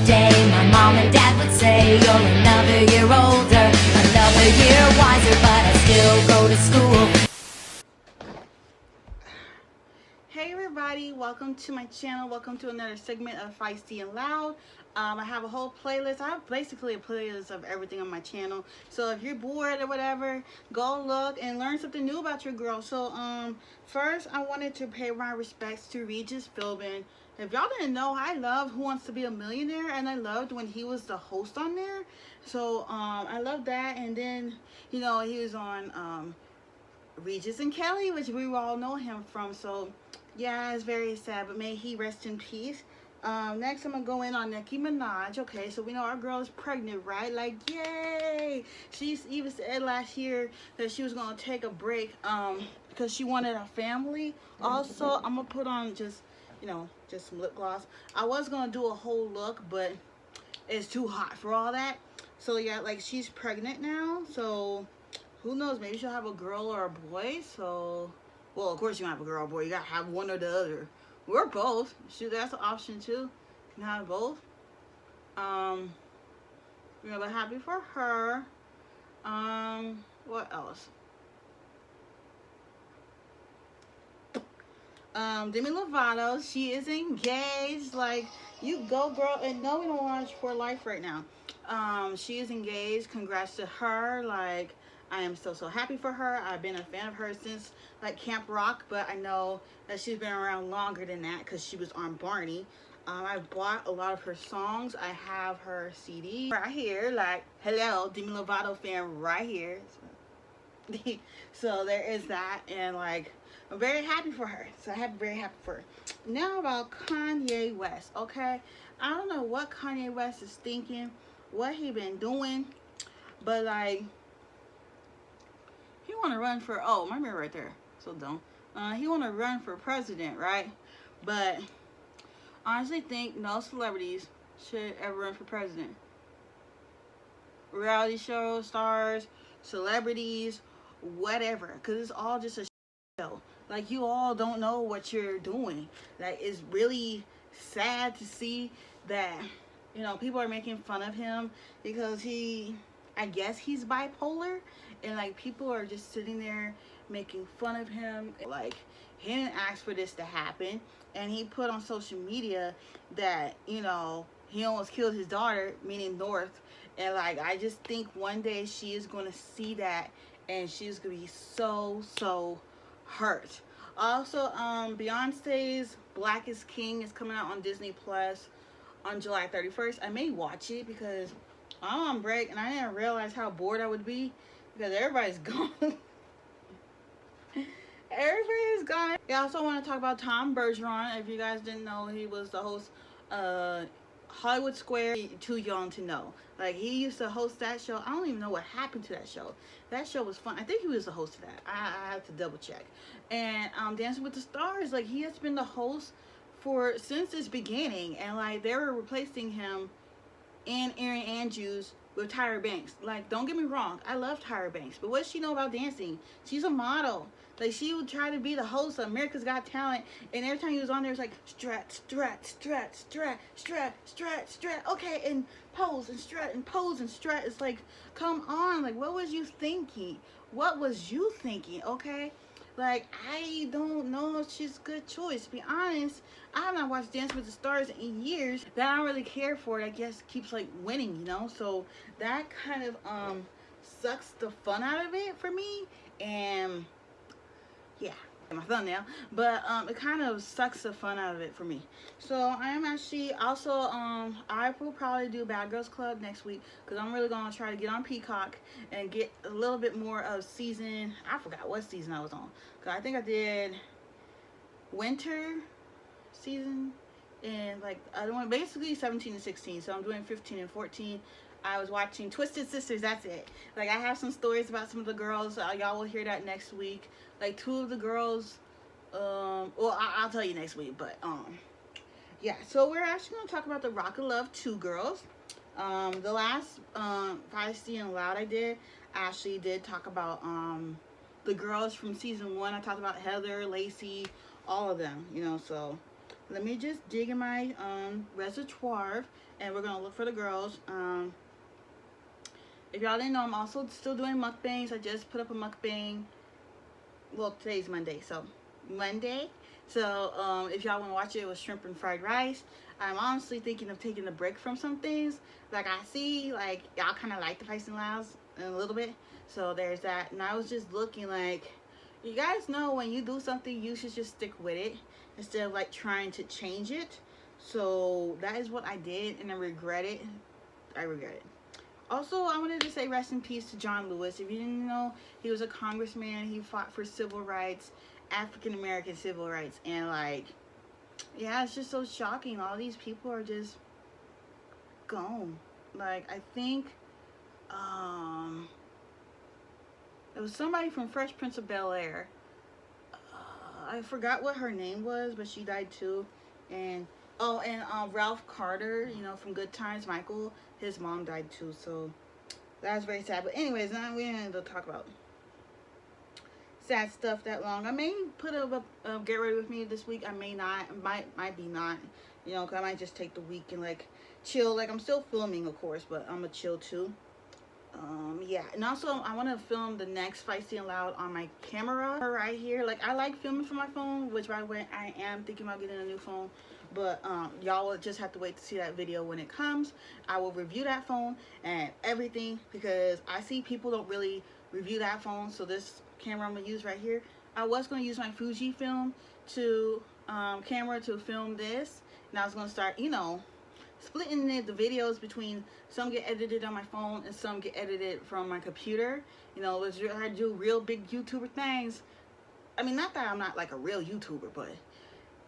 day, my mom and dad would say, you're another year older, another year wiser, but I still go to school. Hey everybody, welcome to my channel. Welcome to another segment of Feisty and Loud. I have a whole playlist. I have basically a playlist of everything on my channel. So if you're bored or whatever, go look and learn something new about your girl. So first I wanted to pay my respects to Regis Philbin. If y'all didn't know, I love Who Wants to Be a Millionaire, and I loved when he was the host on there. So I love that. And then, you know, he was on Regis and Kelly, which we all know him from. So yeah, it's very sad, but may he rest in peace. Next I'm gonna go in on Nicki Minaj. Okay, so we know our girl is pregnant, right? Like, yay! She even said last year that she was gonna take a break because she wanted a family. Also, I'm gonna put on just, you know, just some lip gloss. I was gonna do a whole look, but it's too hot for all that. So yeah, like, she's pregnant now, so who knows, maybe she'll have a girl or a boy. So, well, of course you have a girl or boy, you gotta have one or the other. We're both. Shoot, that's an option too. You can have both. We're really happy for her. What else? Demi Lovato, she is engaged. Like, you go, girl. And no, we don't watch for life right now. She is engaged. Congrats to her. Like, I am so happy for her. I've been a fan of her since like Camp Rock, but I know that she's been around longer than that because she was on Barney. I've bought a lot of her songs. I have her CD right here. Like, hello, Demi Lovato fan right here. So there is that, and like, I'm very happy for her. So I'm very happy for her. Now about Kanye West. Okay, I don't know what Kanye West is thinking, what he been doing, but like, he want to run for, oh, my mirror right there, so dumb. He want to run for president, right? But I honestly think no celebrities should ever run for president. Reality show stars, celebrities, whatever, because it's all just a show. Like, you all don't know what you're doing. Like, it's really sad to see that, you know, people are making fun of him because I guess he's bipolar, and like, people are just sitting there making fun of him. Like, he didn't ask for this to happen, and he put on social media that, you know, he almost killed his daughter, meaning North, and like, I just think one day she is going to see that, and she's going to be so hurt. Also, Beyonce's Black is King is coming out on Disney Plus on July 31st. I may watch it because I'm on break, and I didn't realize how bored I would be because everybody's gone. Everybody's gone. I also want to talk about Tom Bergeron. If you guys didn't know, he was the host Hollywood Square. Too young to know. Like, he used to host that show. I don't even know what happened to that show. That show was fun. I think he was the host of that. I have to double check. And Dancing with the Stars, like, he has been the host since its beginning, and like, they were replacing him and Erin Andrews with Tyra Banks. Like, don't get me wrong, I love Tyra Banks, but what does she know about dancing? She's a model. Like, she would try to be the host of America's Got Talent, and every time he was on there, it's like, stretch, okay, and pose and strut and pose and strut. It's like, come on, like, what was you thinking? What was you thinking? Okay, like, I don't know if she's a good choice. To be honest, I have not watched Dance with the Stars in years. That I don't really care for it. I guess keeps like winning, you know. So that kind of sucks the fun out of it for me. And yeah, my thumbnail. But it kind of sucks the fun out of it for me. So I am actually also I will probably do Bad Girls Club next week, because I'm really gonna try to get on Peacock and get a little bit more of season, I forgot what season I was on, because I think I did winter season, and like, I doing basically 17 and 16, so I'm doing 15 and 14. I was watching Twisted Sisters. That's it. Like, I have some stories about some of the girls. Y'all will hear that next week. Like, two of the girls, well, I'll tell you next week, but yeah. So we're actually gonna talk about the Rock of Love 2 girls. The last Feisty and Loud I actually did talk about the girls from season 1. I talked about Heather, Lacey, all of them, you know. So let me just dig in my reservoir, and we're gonna look for the girls. If y'all didn't know, I'm also still doing mukbangs. I just put up a mukbang. Well, today's Monday, so Monday. So if y'all want to watch it, it was shrimp and fried rice. I'm honestly thinking of taking a break from some things. Like I see, like y'all kind of like the Feisty and Louds a little bit. So there's that. And I was just looking like, you guys know when you do something, you should just stick with it instead of like trying to change it. So that is what I did, and I regret it. I regret it. Also, I wanted to say rest in peace to John Lewis. If you didn't know, he was a congressman. He fought for civil rights, African American civil rights, and like, yeah, it's just so shocking. All these people are just gone. Like, I think it was somebody from Fresh Prince of Bel-Air. I forgot what her name was, but she died too. And oh, and Ralph Carter, you know, from Good Times, Michael, his mom died too. So that's very sad. But anyways, now we ain't gonna talk about sad stuff that long. I may put a get ready with me this week. I may not. Might be not. You know, 'cause I might just take the week and like chill. Like I'm still filming, of course, but I'm gonna chill too. Yeah, and also I want to film the next Feisty and Loud on my camera right here. Like I like filming from my phone, which by the way I am thinking about getting a new phone, but y'all will just have to wait to see that video when it comes. I will review that phone and everything, because I see people don't really review that phone. So this camera I'm gonna use right here, I was gonna use my Fujifilm to camera to film this, and I was gonna start, you know, splitting the videos between some get edited on my phone and some get edited from my computer. You know, I do real big YouTuber things. I mean, not that I'm not like a real YouTuber, but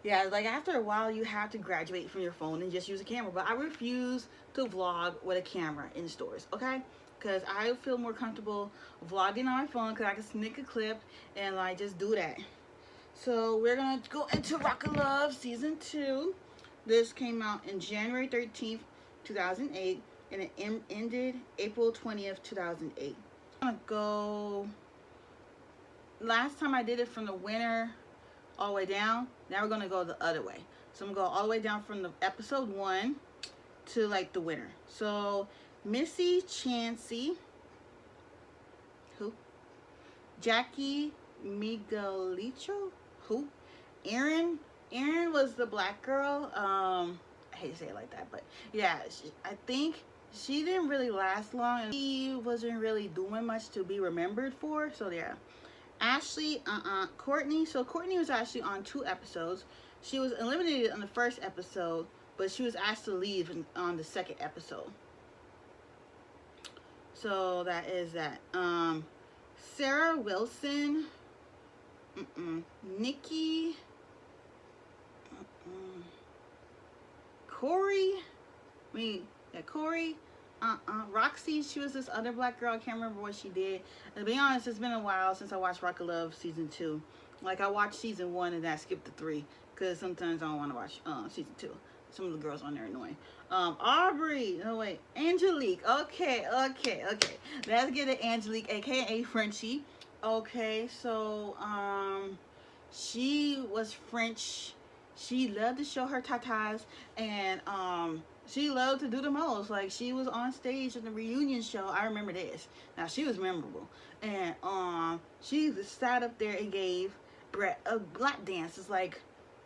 yeah, like after a while you have to graduate from your phone and just use a camera. But I refuse to vlog with a camera in stores, okay? Because I feel more comfortable vlogging on my phone, because I can sneak a clip and like just do that. So we're gonna go into Rock of Love season 2. This came out in January 13th, 2008, and it ended April 20th, 2008. I'm gonna go, last time I did it from the winter all the way down. Now we're gonna go the other way. So I'm gonna go all the way down from the episode 1 to like the winter. So Missy Chancey, who? Jackie Miguelicho, who? Erin was the black girl. I hate to say it like that, but yeah, I think she didn't really last long, and she wasn't really doing much to be remembered for. So yeah. Ashley, Courtney. So Courtney was actually on 2 episodes. She was eliminated on the first episode, but she was asked to leave on the second episode. So that is that. Sarah Wilson, Nikki, Corey, Corey, Roxy, she was this other black girl. I can't remember what she did. And to be honest, it's been a while since I watched Rock of Love season 2. Like I watched season 1 and then I skipped to 3, because sometimes I don't want to watch season 2. Some of the girls on there are annoying. Aubrey, no wait, Angelique. Okay. Let's get it, Angelique, aka Frenchie. Okay, so she was French. She loved to show her tatas, and she loved to do the most. Like she was on stage in the reunion show. I remember this. Now she was memorable, and she sat up there and gave Brett a black dance. It's like,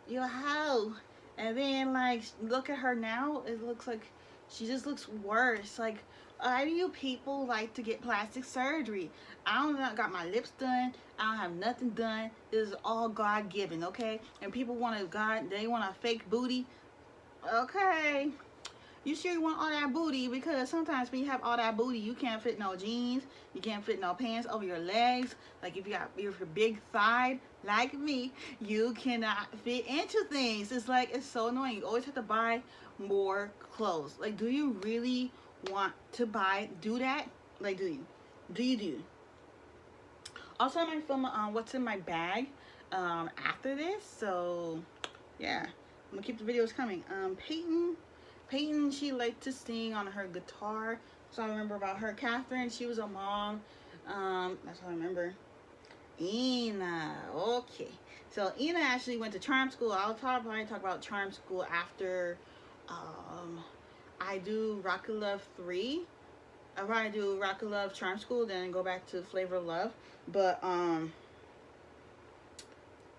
yo, how? And then like look at her now. It looks like she just looks worse. Like, why do you people like to get plastic surgery? I don't got my lips done. I don't have nothing done. This is all God given, okay? And people want they want a fake booty. Okay. You sure you want all that booty? Because sometimes when you have all that booty, you can't fit no jeans. You can't fit no pants over your legs. Like if you're big thigh like me, you cannot fit into things. It's like, it's so annoying. You always have to buy more clothes. Like, do you really want to do that? Like, do you? Also, I might film what's in my bag after this. So yeah, I'm gonna keep the videos coming. Peyton, she liked to sing on her guitar, so I remember about her. Catherine, she was a mom. That's all I remember. Ina. Okay. So Ina actually went to charm school. Probably talk about charm school after I do Rocket Love 3. I'll probably do Rocket Love Charm School, then go back to Flavor of Love. But I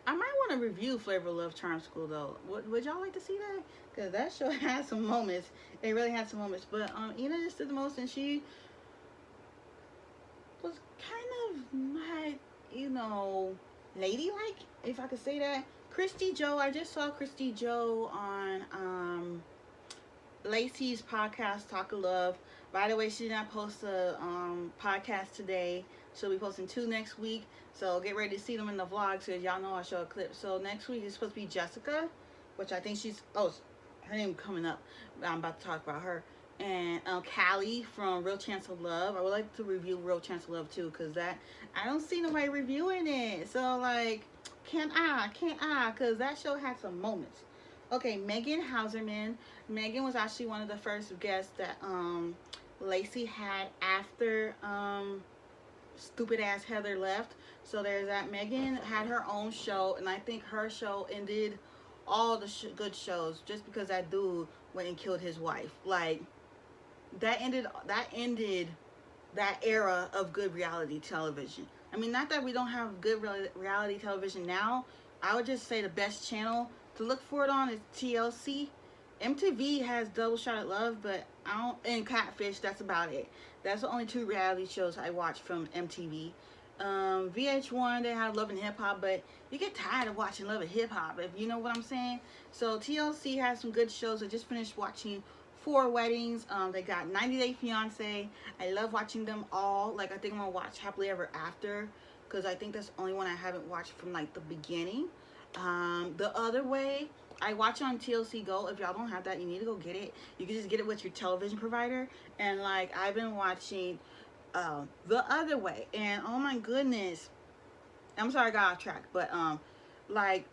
might want to review Flavor of Love Charm School though. Would y'all like to see that? Because that show had some moments. It really had some moments. But Ina just did the most, and she was kind of not, ladylike, if I could say that. Christy Joe, I just saw Christy Joe on Lacey's podcast, Talk of Love. By the way, she did not post a podcast today. She'll be posting 2 next week. So get ready to see them in the vlogs because y'all know I show a clip. So next week is supposed to be Jessica, which I think her name coming up. I'm about to talk about her. And Callie from Real Chance of Love. I would like to review Real Chance of Love too, because I don't see nobody reviewing it. So like, can't I? Because that show had some moments. Okay, Megan Hauserman. Megan was actually one of the first guests that Lacey had after stupid ass Heather left. So there's that. Megan had her own show, and I think her show ended all the good shows just because that dude went and killed his wife. Like that ended that era of good reality television. I mean, not that we don't have good reality television now. I would just say the best channel to look for it on is TLC. MTV has Double Shot at Love, but and Catfish, that's about it. That's the only 2 reality shows I watch from MTV. VH1, they have Love and Hip Hop, but you get tired of watching Love and Hip Hop, if you know what I'm saying. So TLC has some good shows. I just finished watching 4 Weddings. They got 90 Day Fiance. I love watching them all. Like, I think I'm gonna watch Happily Ever After, because I think that's the only one I haven't watched from like the beginning. The Other Way, I watch on TLC Go. If y'all don't have that, you need to go get it. You can just get it with your television provider. And like, I've been watching The Other Way, and oh my goodness, I'm sorry I got off track, but like,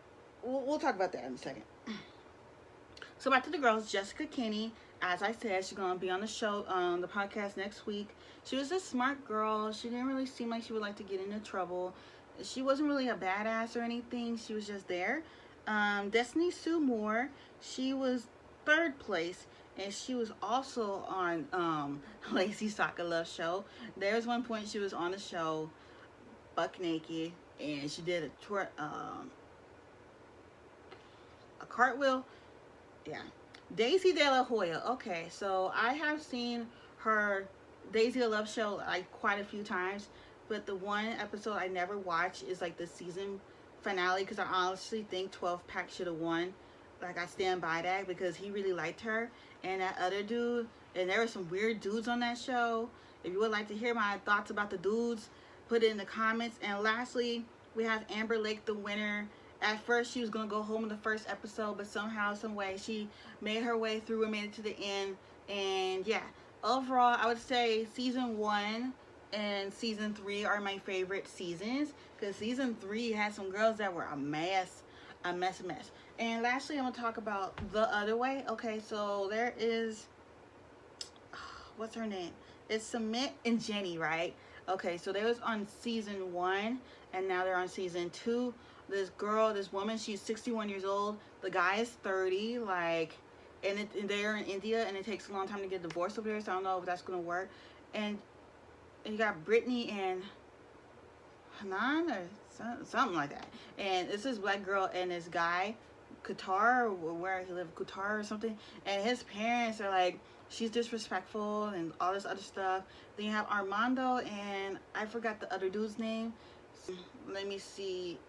we'll talk about that in a second. So back to the girls. Jessica Kinney, as I said, she's gonna be on the show, the podcast next week. She was a smart girl. She didn't really seem like she would like to get into trouble. She wasn't really a badass or anything. She was just there. Destiny Sue Moore, she was 3rd place, and she was also on Lacey's Soccer Love show. There was one point she was on the show buck naked, and she did a cartwheel. Yeah. Daisy De La Hoya. Okay, so I have seen her Daisy De Love show like quite a few times, but the one episode I never watched is like the season finale, because I honestly think 12 Pack should have won. Like, I stand by that, because he really liked her, and that other dude, and there were some weird dudes on that show. If you would like to hear my thoughts about the dudes, put it in the comments. And lastly, we have Amber Lake, the winner. At first she was gonna go home in the first episode, but somehow, some way, she made her way through and made it to the end. And yeah, overall I would say season 1 and season 3 are my favorite seasons, because season 3 had some girls that were a mess. And lastly, I'm gonna talk about The Other Way. Okay, so there is, what's her name? It's Submit and Jenny, right? Okay, so they was on season 1, and now they're on season 2. This woman, she's 61 years old. The guy is 30, like, and they're in India, and it takes a long time to get divorced over there, so I don't know if that's gonna work. And you got Brittany and Hanan, or something like that. And it's this black girl and this guy, Qatar, or where he lived, Qatar or something. And his parents are like, she's disrespectful and all this other stuff. Then you have Armando, and I forgot the other dude's name. Let me see.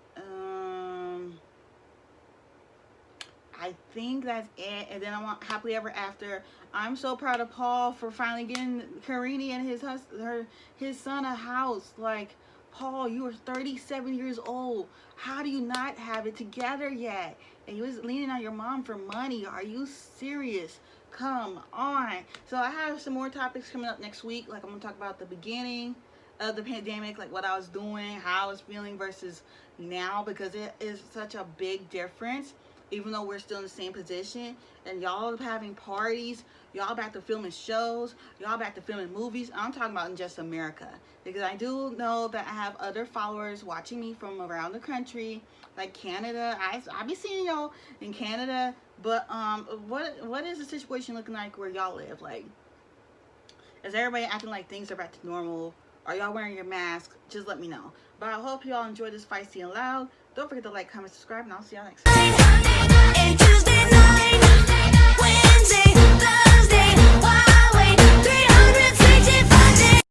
I think that's it. And then I want Happily Ever After. I'm so proud of Paul for finally getting Karini and his son a house. Like, Paul, you are 37 years old. How do you not have it together yet? And you was leaning on your mom for money. Are you serious? Come on. So I have some more topics coming up next week. Like, I'm gonna talk about the beginning of the pandemic, like what I was doing, how I was feeling versus now, because it is such a big difference. even though we're still in the same position, and y'all having parties, y'all back to filming shows, y'all back to filming movies. I'm talking about in just America, because I do know that I have other followers watching me from around the country, like Canada. I be seeing y'all in Canada, but what is the situation looking like where y'all live? Like, is everybody acting like things are back to normal? Are y'all wearing your masks? Just let me know. But I hope y'all enjoyed this Feisty and Loud. Don't forget to like, comment, subscribe, and I'll see y'all next time.